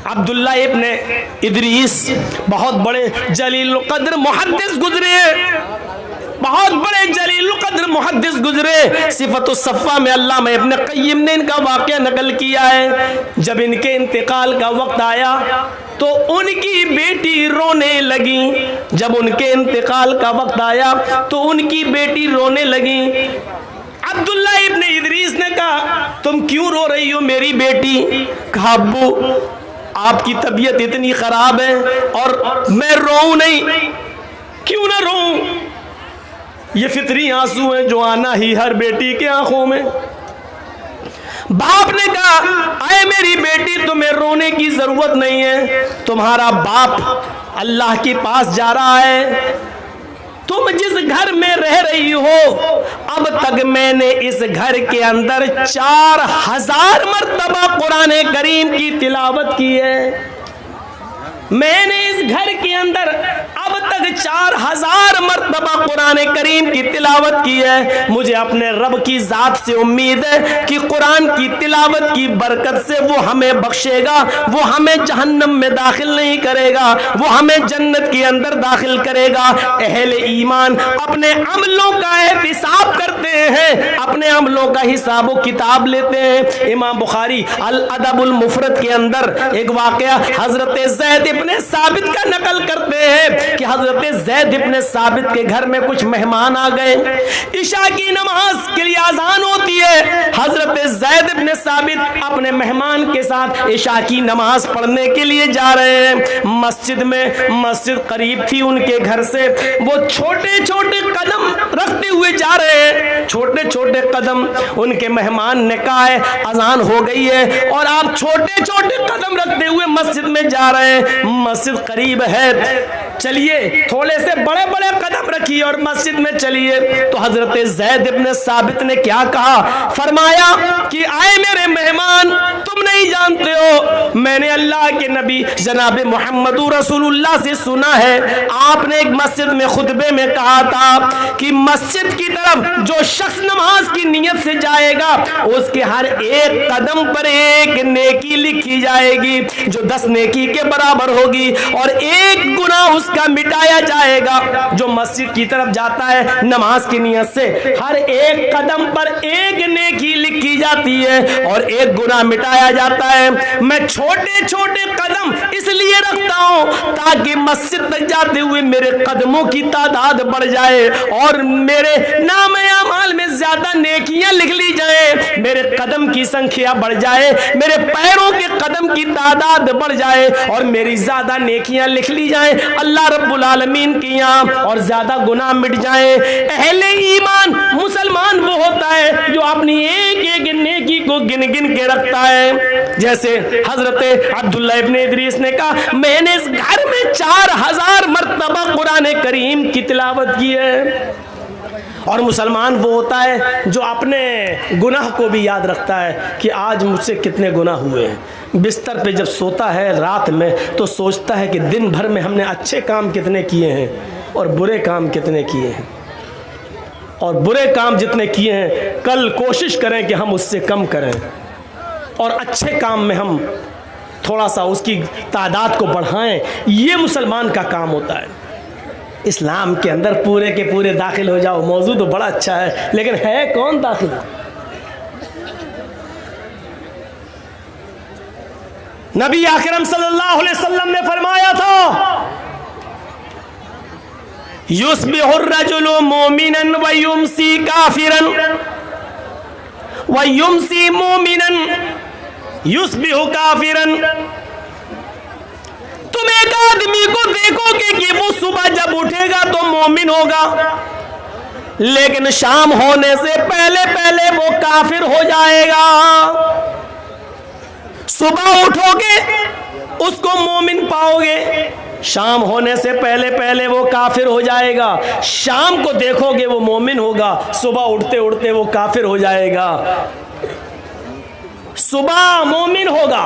عبداللہ ابن ادریس بہت بڑے جلیل القدر محدث گزرے، بہت بڑے جلیل القدر محدث گزرے۔ صفت الصفا میں علامہ ابن قیم نے ان کا واقعہ نقل کیا ہے۔ جب ان کے انتقال کا وقت آیا تو ان کی بیٹی رونے لگی۔ جب ان کے انتقال کا وقت آیا تو ان کی بیٹی رونے لگی۔ عبداللہ ابن ادریس نے کہا تم کیوں رو رہی ہو میری بیٹی؟ کہا ابو آپ کی طبیعت اتنی خراب ہے اور میں روؤں نہیں، کیوں نہ روؤں؟ یہ فطری آنسو ہیں جو آنا ہی ہر بیٹی کے آنکھوں میں۔ باپ نے کہا اے میری بیٹی تمہیں رونے کی ضرورت نہیں ہے، تمہارا باپ اللہ کے پاس جا رہا ہے۔ تم جس گھر میں رہ رہی ہو اب تک میں نے اس گھر کے اندر 4000 مرتبہ قرآن کریم کی تلاوت کی ہے۔ میں نے اس گھر کے اندر اب تک 4000 مرتبہ قرآن کریم کی تلاوت کی ہے۔ مجھے اپنے رب کی ذات سے امید ہے کہ قرآن کی تلاوت کی برکت سے وہ ہمیں بخشے گا، وہ ہمیں جہنم میں داخل نہیں کرے گا، وہ ہمیں جنت کے اندر داخل کرے گا۔ اہل ایمان اپنے عملوں کا احتساب کرتے ہیں، اپنے عملوں کا حساب و کتاب لیتے ہیں۔ امام بخاری الادب المفرد کے اندر ایک واقعہ حضرت زید ابن ثابت کا نقل کرتے ہیں کہ حضرت زید ابن ثابت کے گھر میں کچھ مہمان آ گئے۔ عشاء کی نماز کے لیے اذان ہوتی ہے، حضرت زید ابن ثابت اپنے مہمان کے ساتھ عشاء کی نماز پڑھنے کے لیے جا رہے ہیں۔ مسجد میں، مسجد قریب تھی ان کے گھر سے، وہ چھوٹے چھوٹے قدم رکھتے ہوئے جا رہے ہیں، چھوٹے چھوٹے قدم۔ ان کے مہمان نے کہا ہے اذان ہو گئی ہے اور آپ چھوٹے چھوٹے قدم رکھتے ہوئے مسجد میں جا رہے ہیں، مسجد قریب ہے، چلیے تھوڑے سے بڑے بڑے قدم رکھیے اور مسجد میں چلیے۔ تو حضرت زید ابن ثابت نے کیا کہا؟ فرمایا کہ آئے میرے مہمان تم نہیں جانتے ہو میں نے اللہ کے نبی جناب محمد رسول اللہ سے سنا ہے آپ نے ایک مسجد میں خطبے میں کہا تھا کہ مسجد کی طرف جو شخص نماز کی نیت سے جائے گا اس کے ہر ایک قدم پر ایک نیکی لکھی جائے گی جو 10 نیکی کے برابر ہوگی اور ایک گناہ اس کا مٹایا جائے گا۔ جو مسجد کی طرف جاتا ہے نماز کی نیت سے ہر ایک قدم پر ایک نیکی لکھی جاتی ہے اور ایک گناہ مٹایا جاتا ہے۔ میں چھوٹے چھوٹے قدم اس لیے رکھتا ہوں تاکہ مسجد تک جاتے ہوئے میرے قدموں کی تعداد بڑھ جائے اور میرے نام اعمال میں زیادہ نیکیاں لکھ لی جائیں، میرے قدم کی سنکھیا بڑھ جائے، میرے پیروں کے قدم کی تعداد بڑھ جائے اور میری زیادہ نیکیاں لکھ لی جائیں اللہ رب العالمین کی یہاں اور زیادہ گناہ مٹ جائیں۔ اہل ایمان مسلمان وہ ہوتا ہے جو اپنی ایک ایک نیکی کو گن گن کے رکھتا ہے۔ جیسے حضرت عبداللہ ابن ادریس نے کہا میں نے اس گھر میں 4000 مرتبہ قرآن کریم کی تلاوت کی ہے۔ اور مسلمان وہ ہوتا ہے جو اپنے گناہ کو بھی یاد رکھتا ہے کہ آج مجھ سے کتنے گناہ ہوئے ہیں۔ بستر پہ جب سوتا ہے رات میں تو سوچتا ہے کہ دن بھر میں ہم نے اچھے کام کتنے کیے ہیں اور برے کام کتنے کیے ہیں، اور برے کام جتنے کیے ہیں کل کوشش کریں کہ ہم اس سے کم کریں اور اچھے کام میں ہم تھوڑا سا اس کی تعداد کو بڑھائیں۔ یہ مسلمان کا کام ہوتا ہے۔ اسلام کے اندر پورے کے پورے داخل ہو جاؤ، موضوع تو بڑا اچھا ہے لیکن ہے کون داخل؟ نبی اکرم صلی اللہ علیہ وسلم نے فرمایا تھا یصبح الرجل مومنا ویمسی کافرا ویمسی مومنا یصبح کافرا۔ تم ایک آدمی کو دیکھو گے کہ وہ صبح جب اٹھے گا تو مومن ہوگا لیکن شام ہونے سے پہلے پہلے وہ کافر ہو جائے گا۔ صبح اٹھو گے اس کو مومن پاؤ گے، شام ہونے سے پہلے پہلے وہ کافر ہو جائے گا۔ شام کو دیکھو گے وہ مومن ہوگا، صبح اٹھتے اٹھتے وہ کافر ہو جائے گا۔ صبح مومن ہوگا،